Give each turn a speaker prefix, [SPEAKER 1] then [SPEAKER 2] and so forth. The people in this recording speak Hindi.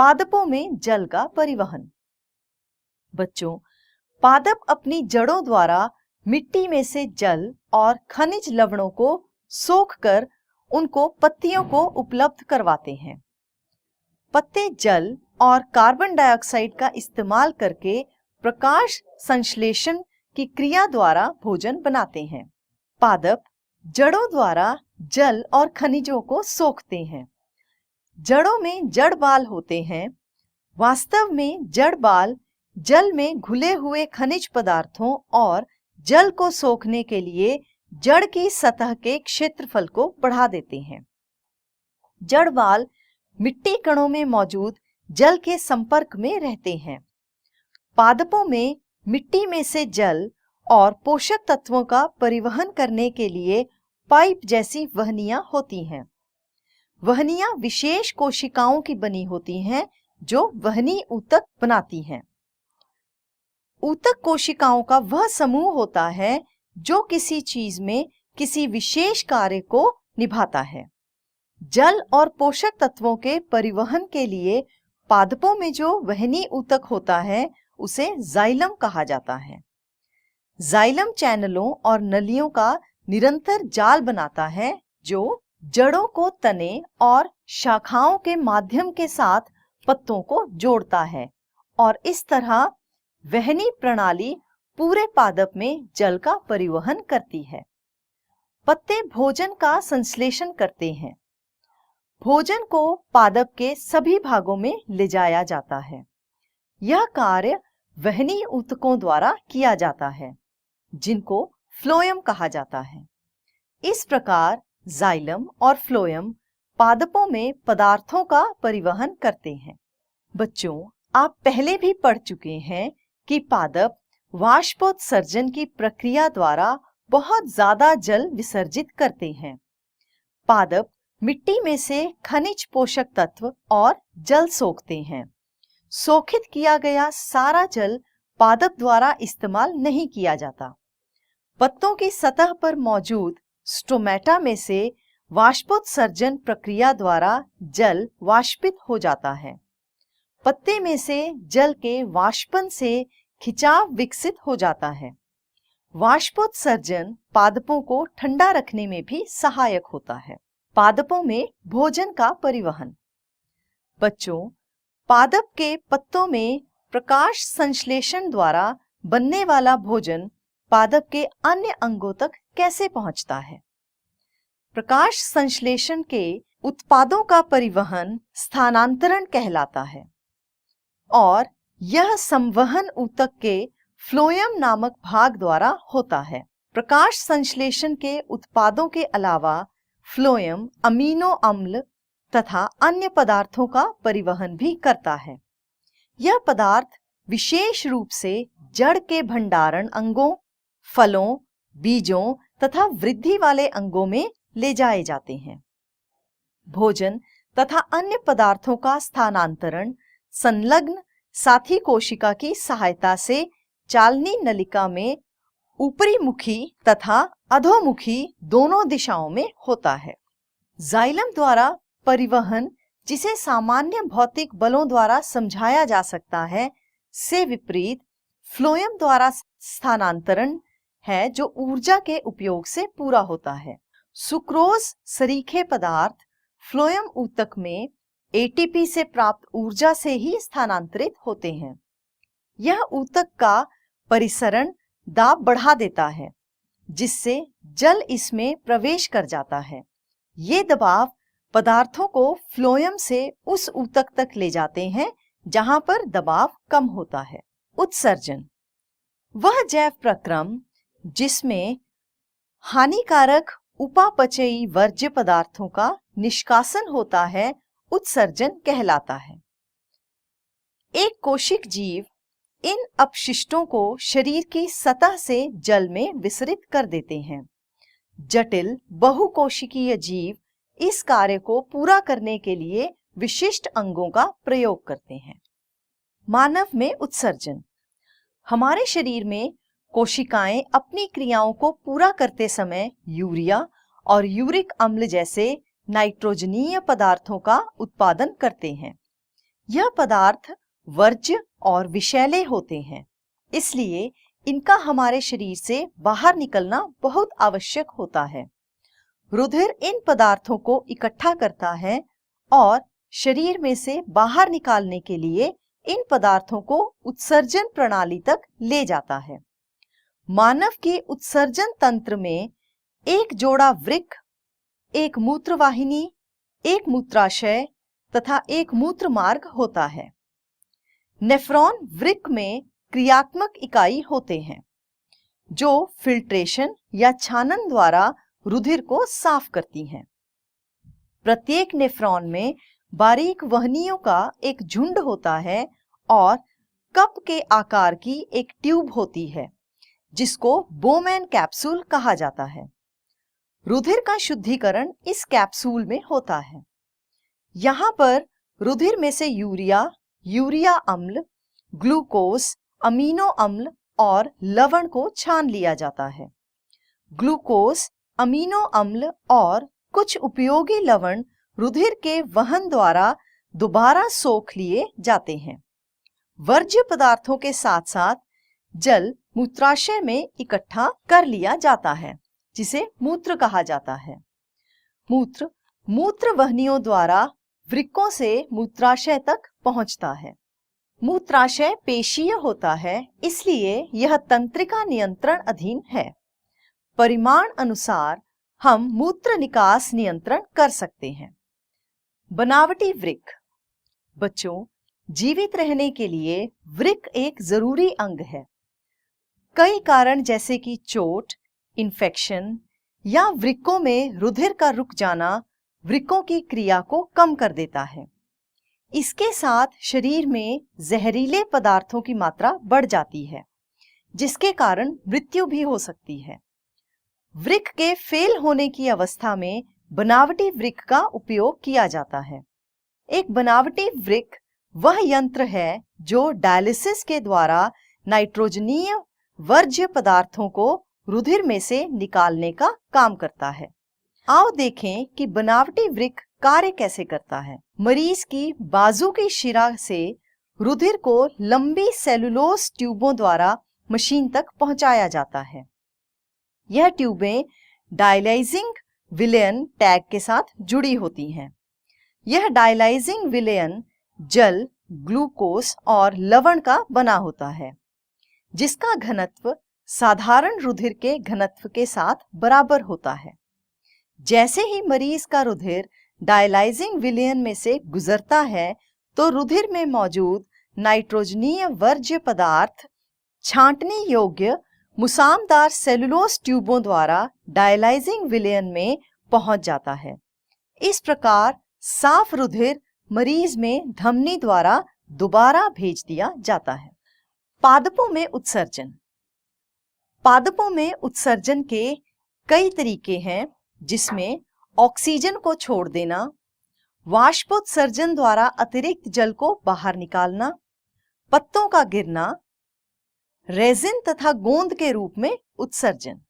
[SPEAKER 1] पादपों में जल का परिवहन। बच्चों, पादप अपनी जड़ों द्वारा मिट्टी में से जल और खनिज लवणों को सोखकर उनको पत्तियों को उपलब्ध करवाते हैं। पत्ते जल और कार्बन डाइऑक्साइड का इस्तेमाल करके प्रकाश संश्लेषण की क्रिया द्वारा भोजन बनाते हैं। पादप जड़ों द्वारा जल और खनिजों को सोखते हैं। जड़ों में जड़ बाल होते हैं। वास्तव में जड़ बाल जल में घुले हुए खनिज पदार्थों और जल को सोखने के लिए जड़ की सतह के क्षेत्रफल को बढ़ा देते हैं। जड़ बाल मिट्टी कणों में मौजूद जल के संपर्क में रहते हैं। पादपों में मिट्टी में से जल और पोषक तत्वों का परिवहन करने के लिए पाइप जैसी वहनियां होती हैं। वहनियां विशेष कोशिकाओं की बनी होती हैं जो वहनी ऊतक बनाती हैं। ऊतक कोशिकाओं का वह समूह होता है जो किसी चीज में किसी विशेष कार्य को निभाता है। जल और पोषक तत्वों के परिवहन के लिए पादपों में जो वहनी ऊतक होता है उसे जाइलम कहा जाता है। जाइलम चैनलों और नलियों का निरंतर जाल बनाता है जो जड़ों को तने और शाखाओं के माध्यम के साथ पत्तों को जोड़ता है और इस तरह वहनी प्रणाली पूरे पादप में जल का परिवहन करती है। पत्ते भोजन का संश्लेषण करते हैं। भोजन को पादप के सभी भागों में ले जाया जाता है। यह कार्य वहनी ऊतकों द्वारा किया जाता है जिनको फ्लोएम कहा जाता है। इस प्रकार जाइलम और फ्लोएम पादपों में पदार्थों का परिवहन करते हैं। बच्चों, आप पहले भी पढ़ चुके हैं कि पादप वाष्पोत्सर्जन की प्रक्रिया द्वारा बहुत ज्यादा जल विसर्जित करते हैं। पादप मिट्टी में से खनिज पोषक तत्व और जल सोखते हैं। सोखित किया गया सारा जल पादप द्वारा इस्तेमाल नहीं किया जाता। पत्तों की सतह पर मौजूद स्टोमेटा में से वाष्पोत्सर्जन प्रक्रिया द्वारा जल वाष्पित हो जाता है। पत्ते में से जल के वाष्पन से खिंचाव विकसित हो जाता है। वाष्पोत्सर्जन पादपों को ठंडा रखने में भी सहायक होता है। पादपों में भोजन का परिवहन। बच्चों, पादप के पत्तों में प्रकाश संश्लेषण द्वारा बनने वाला भोजन पादप के अन्य अंगों तक कैसे पहुंचता है? प्रकाश संश्लेषण के उत्पादों का परिवहन स्थानांतरण कहलाता है और यह संवहन ऊतक के फ्लोएम नामक भाग द्वारा होता है। प्रकाश संश्लेषण के उत्पादों के अलावा फ्लोएम अमीनो अम्ल तथा अन्य पदार्थों का परिवहन भी करता है। यह पदार्थ विशेष रूप से जड़ के भंडारण अंगों, फलों, बीजों तथा वृद्धि वाले अंगों में ले जाए जाते हैं। भोजन तथा अन्य पदार्थों का स्थानांतरण संलग्न साथी कोशिका की सहायता से चालनी नलिका में ऊपरी मुखी तथा अधोमुखी दोनों दिशाओं में होता है। जाइलम द्वारा परिवहन, जिसे सामान्य भौतिक बलों द्वारा समझाया जा सकता है, से विपरीत फ्लोएम द्वारा स्थानांतरण है जो ऊर्जा के उपयोग से पूरा होता है। सुक्रोज सरीखे पदार्थ फ्लोएम ऊतक में एटीपी से प्राप्त ऊर्जा से ही स्थानांतरित होते हैं। यह ऊतक का परिसरण दाब बढ़ा देता है जिससे जल इसमें प्रवेश कर जाता है। ये दबाव पदार्थों को फ्लोएम से उस ऊतक तक ले जाते हैं जहां पर दबाव कम होता है। उत्सर्जन वह जैव प्रक्रम जिसमें हानिकारक उपापचयी वर्ज्य पदार्थों का निष्कासन होता है, उत्सर्जन कहलाता है। एक कोशिक जीव इन अपशिष्टों को शरीर की सतह से जल में विसरित कर देते हैं। जटिल बहुकोशिकीय जीव इस कार्य को पूरा करने के लिए विशिष्ट अंगों का प्रयोग करते हैं। मानव में उत्सर्जन। हमारे शरीर में कोशिकाएं अपनी क्रियाओं को पूरा करते समय यूरिया और यूरिक अम्ल जैसे नाइट्रोजनीय पदार्थों का उत्पादन करते हैं। यह पदार्थ वर्ज्य और विषैले होते हैं, इसलिए इनका हमारे शरीर से बाहर निकलना बहुत आवश्यक होता है। रुधिर इन पदार्थों को इकट्ठा करता है और शरीर में से बाहर निकालने के लिए इन पदार्थों को उत्सर्जन प्रणाली तक ले जाता है। मानव के उत्सर्जन तंत्र में एक जोड़ा वृक्क, एक मूत्रवाहिनी, एक मूत्राशय तथा एक मूत्र मार्ग होता है। नेफ्रॉन वृक्क में क्रियात्मक इकाई होते हैं जो फिल्ट्रेशन या छानन द्वारा रुधिर को साफ करती हैं। प्रत्येक नेफ्रॉन में बारीक वहनियों का एक झुंड होता है और कप के आकार की एक ट्यूब होती है जिसको बोमैन कैप्सूल कहा जाता है। रुधिर का शुद्धिकरण इस कैप्सूल में होता है। यहाँ पर रुधिर में से यूरिया, यूरिया अम्ल, ग्लूकोज, अमीनो अम्ल और लवण को छान लिया जाता है। ग्लूकोज, अमीनो अम्ल और कुछ उपयोगी लवण रुधिर के वहन द्वारा दोबारा सोख लिए जाते हैं। वर्ज्य पदार्थों के साथ साथ जल मूत्राशय में इकट्ठा कर लिया जाता है जिसे मूत्र कहा जाता है। मूत्र वहनियों द्वारा वृक्कों से मूत्राशय तक पहुंचता है। मूत्राशय पेशीय होता है, इसलिए यह तंत्रिका नियंत्रण अधीन है। परिमाण अनुसार हम मूत्र निकास नियंत्रण कर सकते हैं। बनावटी वृक्क। बच्चों, जीवित रहने के लिए वृक्क एक जरूरी अंग है। कई कारण जैसे कि चोट, इन्फेक्शन या वृक्कों में रुधिर का रुक जाना वृक्कों की क्रिया को कम कर देता है। इसके साथ शरीर में जहरीले पदार्थों की मात्रा बढ़ जाती है जिसके कारण मृत्यु भी हो सकती है। वृक्क के फेल होने की अवस्था में बनावटी वृक्क का उपयोग किया जाता है। एक बनावटी वृक्क वह यंत्र है जो डायलिसिस के द्वारा नाइट्रोजनीय वर्ज्य पदार्थों को रुधिर में से निकालने का काम करता है। आओ देखें कि बनावटी वृक्क कार्य कैसे करता है। मरीज की बाजू की शिरा से रुधिर को लंबी सेलुलोज ट्यूबों द्वारा मशीन तक पहुंचाया जाता है। यह ट्यूबें डायलाइजिंग विलयन टैग के साथ जुड़ी होती हैं। यह डायलाइजिंग विलयन जल, ग्लूकोज और लवण का बना होता है जिसका घनत्व साधारण रुधिर के घनत्व के साथ बराबर होता है। जैसे ही मरीज का रुधिर डायलाइजिंग विलयन में से गुजरता है तो रुधिर में मौजूद नाइट्रोजनीय वर्ज्य पदार्थ छांटने योग्य मुसामदार सेलुलोज ट्यूबों द्वारा डायलाइजिंग विलयन में पहुंच जाता है। इस प्रकार साफ रुधिर मरीज में धमनी द्वारा दोबारा भेज दिया जाता है। पादपों में उत्सर्जन। पादपों में उत्सर्जन के कई तरीके हैं जिसमें ऑक्सीजन को छोड़ देना, वाष्पोत्सर्जन द्वारा अतिरिक्त जल को बाहर निकालना, पत्तों का गिरना, रेजिन तथा गोंद के रूप में उत्सर्जन।